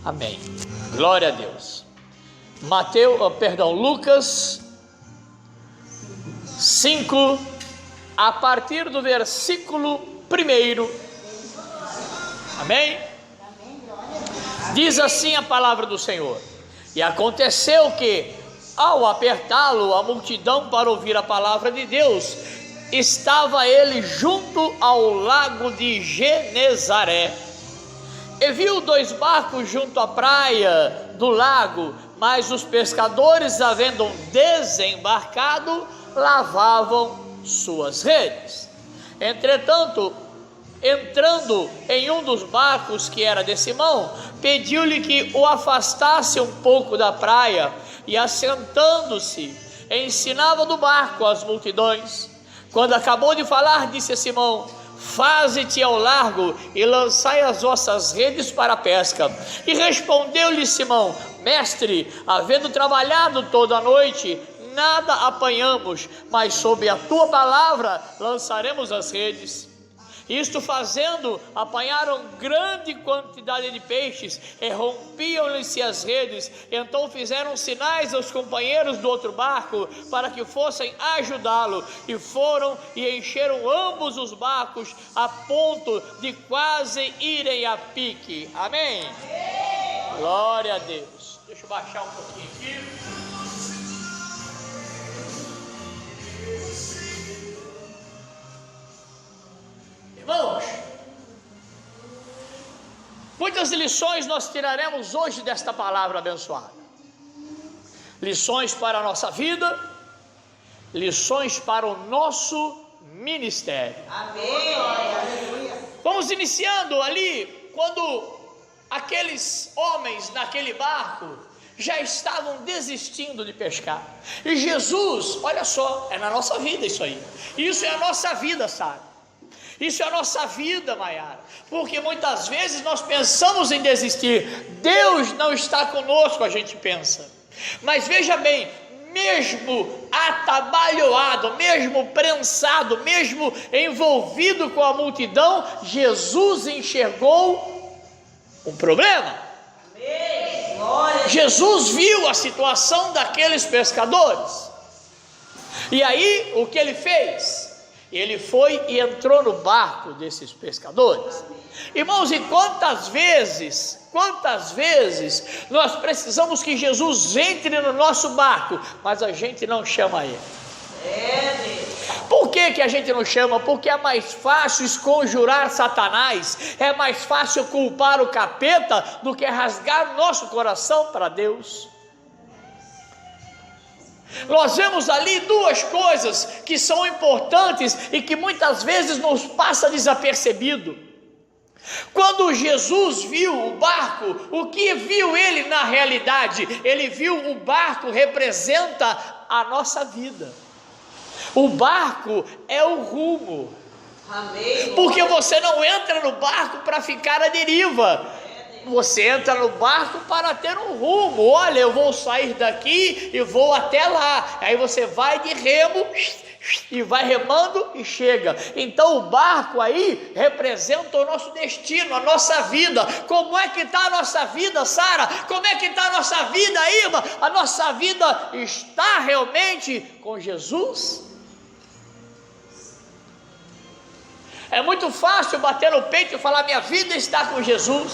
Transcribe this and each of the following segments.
Amém. Glória a Deus. Lucas 5, a partir do versículo 1. Amém? Diz assim a palavra do Senhor: E aconteceu que, ao apertá-lo a multidão para ouvir a palavra de Deus, estava ele junto ao lago de Genezaré. E viu 2 barcos junto à praia do lago, mas os pescadores, havendo desembarcado, lavavam suas redes. Entretanto, entrando em um dos barcos, que era de Simão, pediu-lhe que o afastasse um pouco da praia, e assentando-se, ensinava do barco as multidões. Quando acabou de falar, disse a Simão: Faze-te ao largo e lançai as vossas redes para a pesca. E respondeu-lhe Simão: Mestre, havendo trabalhado toda a noite, nada apanhamos, mas sob a tua palavra lançaremos as redes. Isto fazendo, apanharam grande quantidade de peixes, e rompiam-lhes as redes. Então fizeram sinais aos companheiros do outro barco, para que fossem ajudá-lo, e foram e encheram ambos os barcos, a ponto de quase irem a pique. Amém? Glória a Deus. Deixa eu baixar um pouquinho aqui. Irmãos, muitas lições nós tiraremos hoje desta palavra abençoada. Lições para a nossa vida, lições para o nosso ministério. Amém. Vamos iniciando ali, quando aqueles homens naquele barco já estavam desistindo de pescar. E Jesus, olha só, é na nossa vida isso aí. Isso é a nossa vida, sabe? Isso é a nossa vida, Maiara, porque muitas vezes nós pensamos em desistir. Deus não está conosco, a gente pensa. Mas veja bem, mesmo atabalhoado, mesmo prensado, mesmo envolvido com a multidão, Jesus enxergou um problema. Jesus viu a situação daqueles pescadores. E aí, o que ele fez? Ele foi e entrou no barco desses pescadores. Irmãos, e quantas vezes nós precisamos que Jesus entre no nosso barco, mas a gente não chama ele. Por que a gente não chama? Porque é mais fácil esconjurar Satanás, é mais fácil culpar o capeta do que rasgar nosso coração para Deus. Nós vemos ali 2 coisas que são importantes e que muitas vezes nos passa desapercebido. Quando Jesus viu o barco, o que viu ele na realidade? Ele viu o barco representa a nossa vida. O barco é o rumo. Amém. Porque você não entra no barco para ficar à deriva. Você entra no barco para ter um rumo. Olha, eu vou sair daqui e vou até lá. Aí você vai de remo e vai remando e chega. Então o barco aí representa o nosso destino, a nossa vida. Como é que está a nossa vida, Sara? Como é que está a nossa vida, Irma? A nossa vida está realmente com Jesus? É muito fácil bater no peito e falar: minha vida está com Jesus.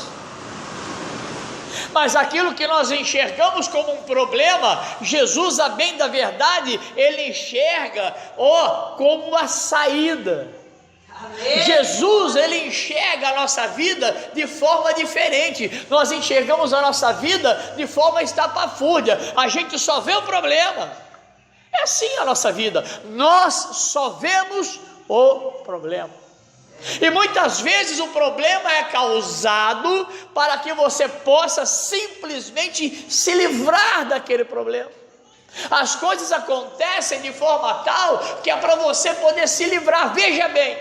Mas aquilo que nós enxergamos como um problema, Jesus, a bem da verdade, ele enxerga como uma saída. Amém. Jesus, ele enxerga a nossa vida de forma diferente. Nós enxergamos a nossa vida de forma estapafúrdia. A gente só vê o problema. É assim a nossa vida. Nós só vemos o problema. E muitas vezes o problema é causado para que você possa simplesmente se livrar daquele problema. As coisas acontecem de forma tal que é para você poder se livrar. Veja bem,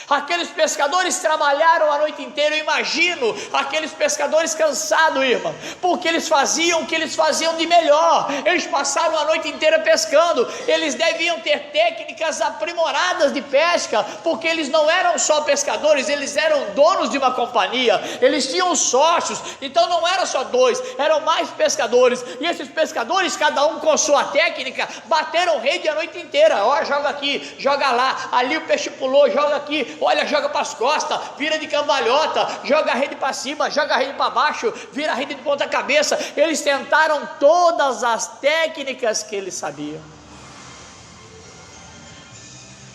Aqueles pescadores trabalharam a noite inteira. Eu imagino aqueles pescadores cansados, irmão, porque eles faziam o que eles faziam de melhor. Eles passaram a noite inteira pescando. Eles deviam ter técnicas aprimoradas de pesca, porque eles não eram só pescadores, eles eram donos de uma companhia, eles tinham sócios. Então não eram só dois, eram mais pescadores. E esses pescadores, cada um com sua técnica, bateram rede a noite inteira. Ó, joga aqui, joga lá, ali o peixe pulou, joga aqui, olha, joga para as costas, vira de cambalhota, joga a rede para cima, joga a rede para baixo, vira a rede de ponta cabeça. Eles tentaram todas as técnicas que eles sabiam.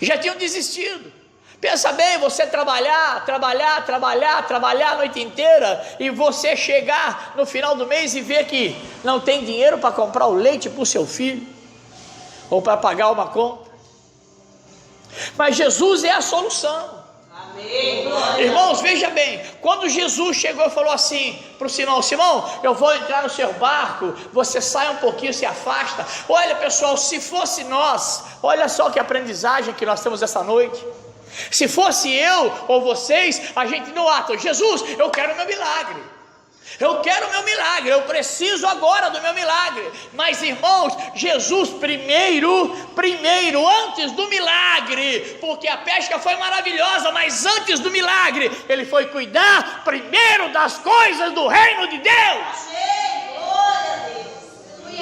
Já tinham desistido. Pensa bem, você trabalhar a noite inteira, e você chegar no final do mês e ver que não tem dinheiro para comprar o leite para o seu filho, ou para pagar uma conta. Mas Jesus é a solução. Amém. Irmãos, veja bem, quando Jesus chegou e falou assim para o Simão: Simão, eu vou entrar no seu barco, você sai um pouquinho, se afasta. Olha, pessoal, se fosse nós, olha só que aprendizagem que nós temos essa noite. Se fosse eu ou vocês, a gente no ato: Jesus, eu quero meu milagre, eu quero meu milagre, eu preciso agora do meu milagre. Mas, irmãos, Jesus primeiro, antes do milagre, porque a pesca foi maravilhosa, mas antes do milagre, ele foi cuidar primeiro das coisas do reino de Deus. Glória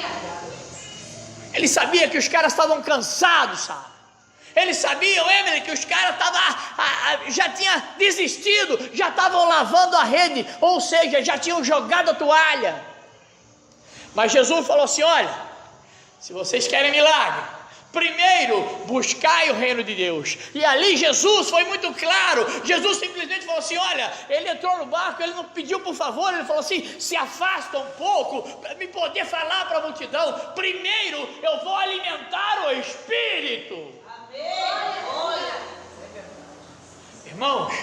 a Deus. Ele sabia que os caras estavam cansados, sabe? Eles sabiam, Emily, que os caras já tinham desistido, já estavam lavando a rede, ou seja, já tinham jogado a toalha. Mas Jesus falou assim: olha, se vocês querem milagre, primeiro buscai o reino de Deus. E ali Jesus foi muito claro. Jesus simplesmente falou assim: olha, ele entrou no barco, ele não pediu por favor, ele falou assim: se afasta um pouco para me poder falar para a multidão. Primeiro eu vou alimentar o Espírito. Irmãos,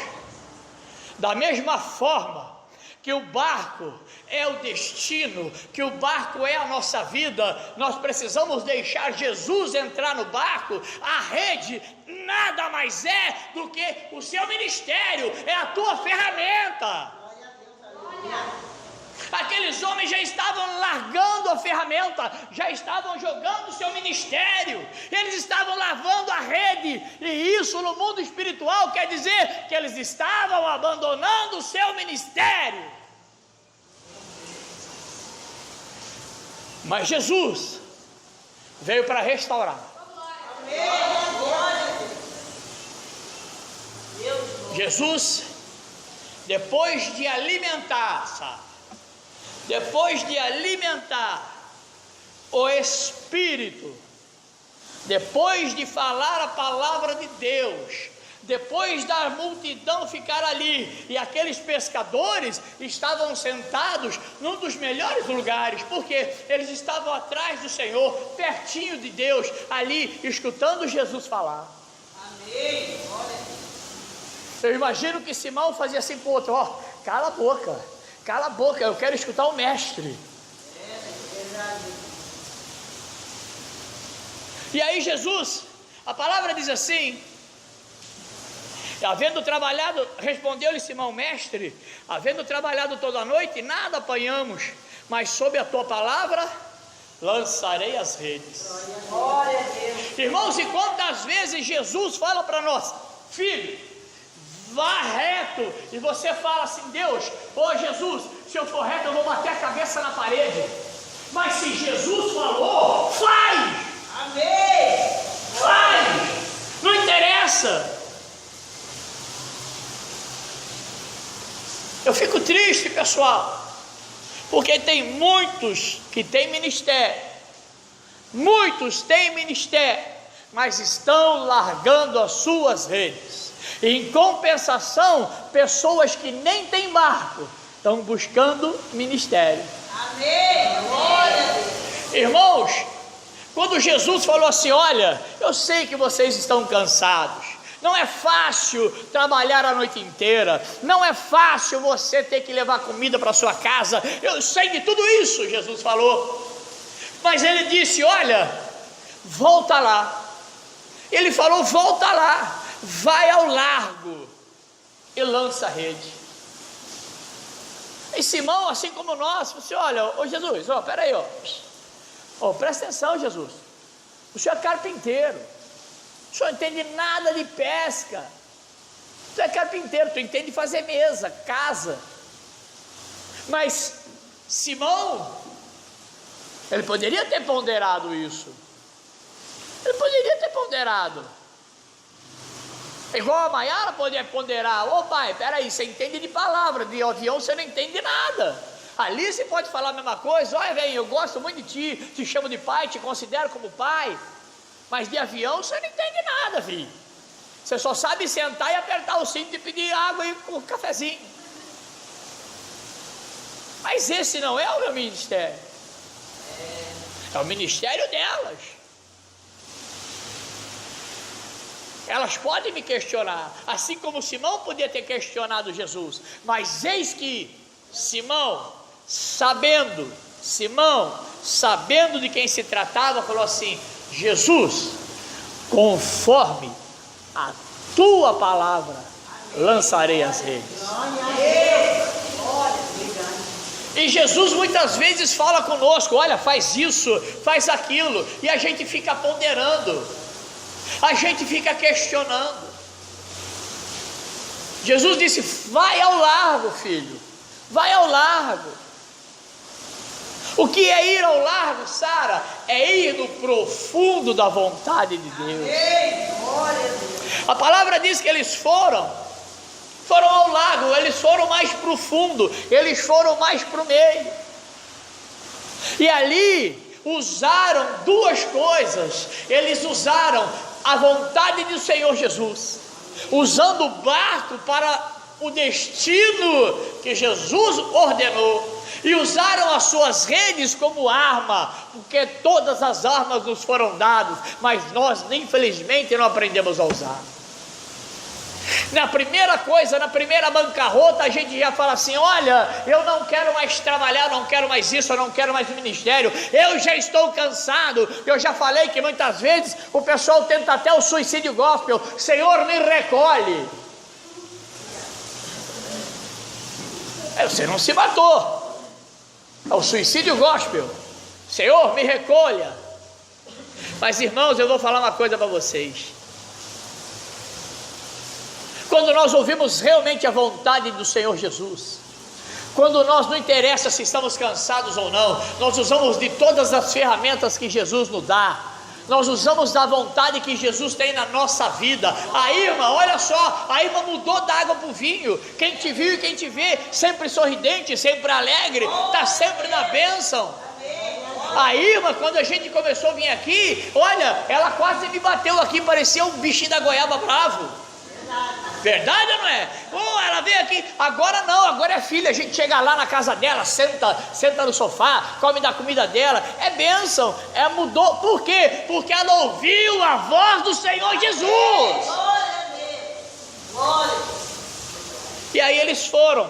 da mesma forma que o barco é o destino, que o barco é a nossa vida, nós precisamos deixar Jesus entrar no barco. A rede nada mais é do que o seu ministério, é a tua ferramenta. Aqueles homens já estavam largando a ferramenta, já estavam jogando o seu ministério, eles estavam lavando a rede, e isso no mundo espiritual quer dizer que eles estavam abandonando o seu ministério. Mas Jesus veio para restaurar. Jesus, depois de alimentar, sabe? Depois de alimentar o Espírito, depois de falar a palavra de Deus, depois da multidão ficar ali, e aqueles pescadores estavam sentados num dos melhores lugares, porque eles estavam atrás do Senhor, pertinho de Deus, ali escutando Jesus falar. Amém. Eu imagino que Simão fazia assim para o outro: ó, cala a boca, eu quero escutar o mestre. E aí Jesus, a palavra diz assim: havendo trabalhado, respondeu-lhe Simão: mestre, havendo trabalhado toda a noite, nada apanhamos, mas sob a tua palavra lançarei as redes. Glória a Deus. Irmãos, e quantas vezes Jesus fala para nós: filho, vá reto, e você fala assim: Deus, ô Jesus, se eu for reto eu vou bater a cabeça na parede. Mas se Jesus falou, faz! Amém! Faz! Não interessa. Eu fico triste, pessoal, porque tem muitos que têm ministério, mas estão largando as suas redes. Em compensação, pessoas que nem têm barco estão buscando ministério. Amém. Glória a Deus. Irmãos, quando Jesus falou assim: olha, eu sei que vocês estão cansados, não é fácil trabalhar a noite inteira, não é fácil você ter que levar comida para sua casa, eu sei de tudo isso, Jesus falou. Mas ele disse: olha, volta lá. Ele falou: volta lá, vai ao largo e lança a rede. E Simão, assim como nós, disse: olha, ô Jesus, peraí, presta atenção, Jesus, o senhor é carpinteiro, o senhor não entende nada de pesca, tu é carpinteiro, tu entende fazer mesa, casa. Mas Simão, ele poderia ter ponderado isso, igual a Maiara poderia ponderar: ô pai, peraí, você entende de palavra, de avião você não entende nada. Ali você pode falar a mesma coisa: olha, velho, eu gosto muito de ti, te chamo de pai, te considero como pai, mas de avião você não entende nada, filho. Você só sabe sentar e apertar o cinto e pedir água e um cafezinho. Mas esse não é o meu ministério, é o ministério delas. Elas podem me questionar, assim como Simão podia ter questionado Jesus, mas eis que Simão, sabendo de quem se tratava, falou assim: Jesus, conforme a tua palavra, lançarei as redes. E Jesus muitas vezes fala conosco: olha, faz isso, faz aquilo, e a gente fica ponderando, a gente fica questionando. Jesus disse: vai ao largo, filho, vai ao largo. O que é ir ao largo, Sara? É ir no profundo da vontade de Deus. A palavra diz que eles foram ao largo, eles foram mais profundo, eles foram mais para o meio, e ali usaram duas coisas. Eles usaram a vontade do Senhor Jesus, usando o barco para o destino que Jesus ordenou, e usaram as suas redes como arma, porque todas as armas nos foram dadas, mas nós infelizmente não aprendemos a usar. Na primeira coisa, na primeira bancarrota, a gente já fala assim: olha, eu não quero mais trabalhar, não quero mais isso, eu não quero mais ministério, eu já estou cansado. Eu já falei que muitas vezes o pessoal tenta até o suicídio gospel: Senhor, me recolhe. Você não se matou, é o suicídio gospel: Senhor, me recolha. Mas irmãos, eu vou falar uma coisa para vocês. Quando nós ouvimos realmente a vontade do Senhor Jesus, quando nós, não interessa se estamos cansados ou não, nós usamos de todas as ferramentas que Jesus nos dá, nós usamos da vontade que Jesus tem na nossa vida. A irmã, olha só, a irmã mudou da água para o vinho. Quem te viu e quem te vê, sempre sorridente, sempre alegre, está sempre na bênção. A irmã, quando a gente começou a vir aqui, olha, ela quase me bateu aqui, parecia um bichinho da goiaba bravo. Verdade ou não é? Ela veio aqui, agora não, agora é filha. A gente chega lá na casa dela, senta no sofá, come da comida dela, é bênção, mudou. Por quê? Porque ela ouviu a voz do Senhor Jesus. E aí eles foram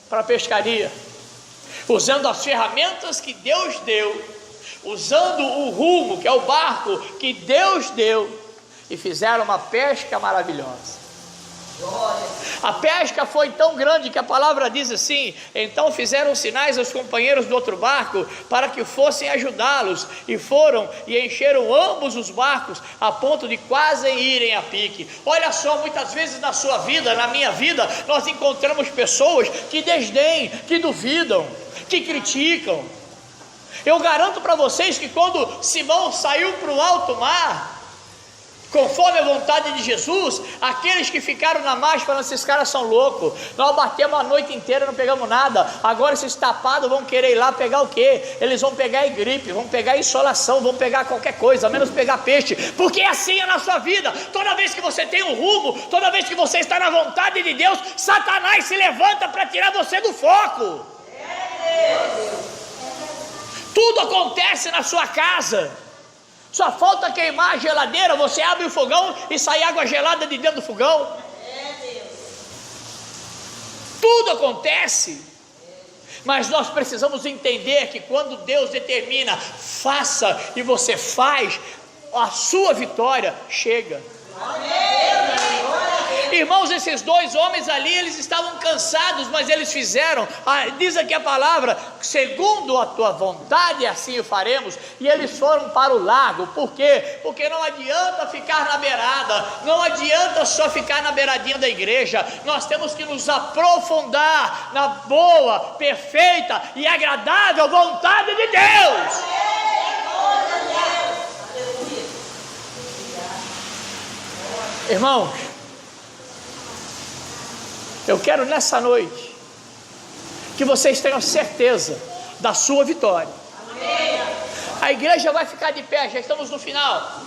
para a pescaria, usando as ferramentas que Deus deu, usando o rumo, que é o barco que Deus deu, e fizeram uma pesca maravilhosa. A pesca foi tão grande que a palavra diz assim: então fizeram sinais aos companheiros do outro barco para que fossem ajudá-los, e foram e encheram ambos os barcos a ponto de quase irem a pique. Olha só, muitas vezes na sua vida, na minha vida, nós encontramos pessoas que desdenham, que duvidam, que criticam. Eu garanto para vocês que quando Simão saiu para o alto mar, conforme a vontade de Jesus, aqueles que ficaram na margem falaram: esses caras são loucos, nós batemos a noite inteira, não pegamos nada, agora esses tapados vão querer ir lá pegar o quê? Eles vão pegar gripe, vão pegar insolação, vão pegar qualquer coisa, menos pegar peixe. Porque assim é na sua vida. Toda vez que você tem um rumo, toda vez que você está na vontade de Deus, Satanás se levanta para tirar você do foco. Tudo acontece na sua casa. Só falta queimar a geladeira, você abre o fogão e sai água gelada de dentro do fogão. Tudo acontece. Mas nós precisamos entender que quando Deus determina, faça, e você faz, a sua vitória chega. Amém. Irmãos, esses dois homens ali, eles estavam cansados, mas eles fizeram, diz aqui a palavra, segundo a tua vontade, assim o faremos. E eles foram para o lago. Por quê? Porque não adianta ficar na beirada, não adianta só ficar na beiradinha da igreja. Nós temos que nos aprofundar na boa, perfeita e agradável vontade de Deus. Irmãos, eu quero nessa noite que vocês tenham certeza da sua vitória. A igreja vai ficar de pé, já estamos no final.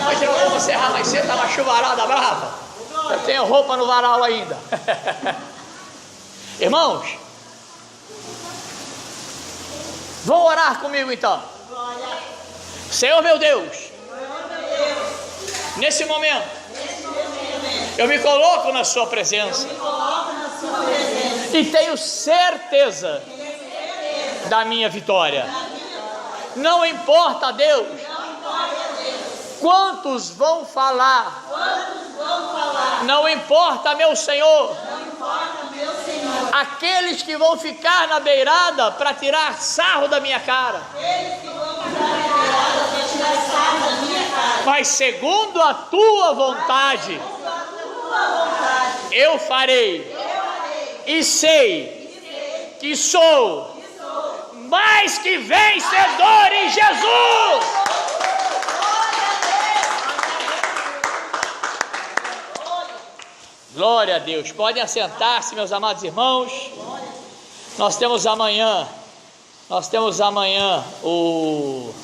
Hoje eu vou encerrar mais cedo, está uma chuvarada brava. Eu tenho roupa no varal ainda. Irmãos, vão orar comigo então. Senhor meu Deus, nesse momento, eu me coloco na sua presença e tenho certeza da minha vitória. Não importa, Deus, quantos vão falar, não importa, meu Senhor, aqueles que vão ficar na beirada para tirar sarro da minha cara, mas segundo a tua vontade, eu farei, e sei que sou mais que vencedor em Jesus. Glória a Deus. Podem assentar-se, meus amados irmãos. Nós temos amanhã o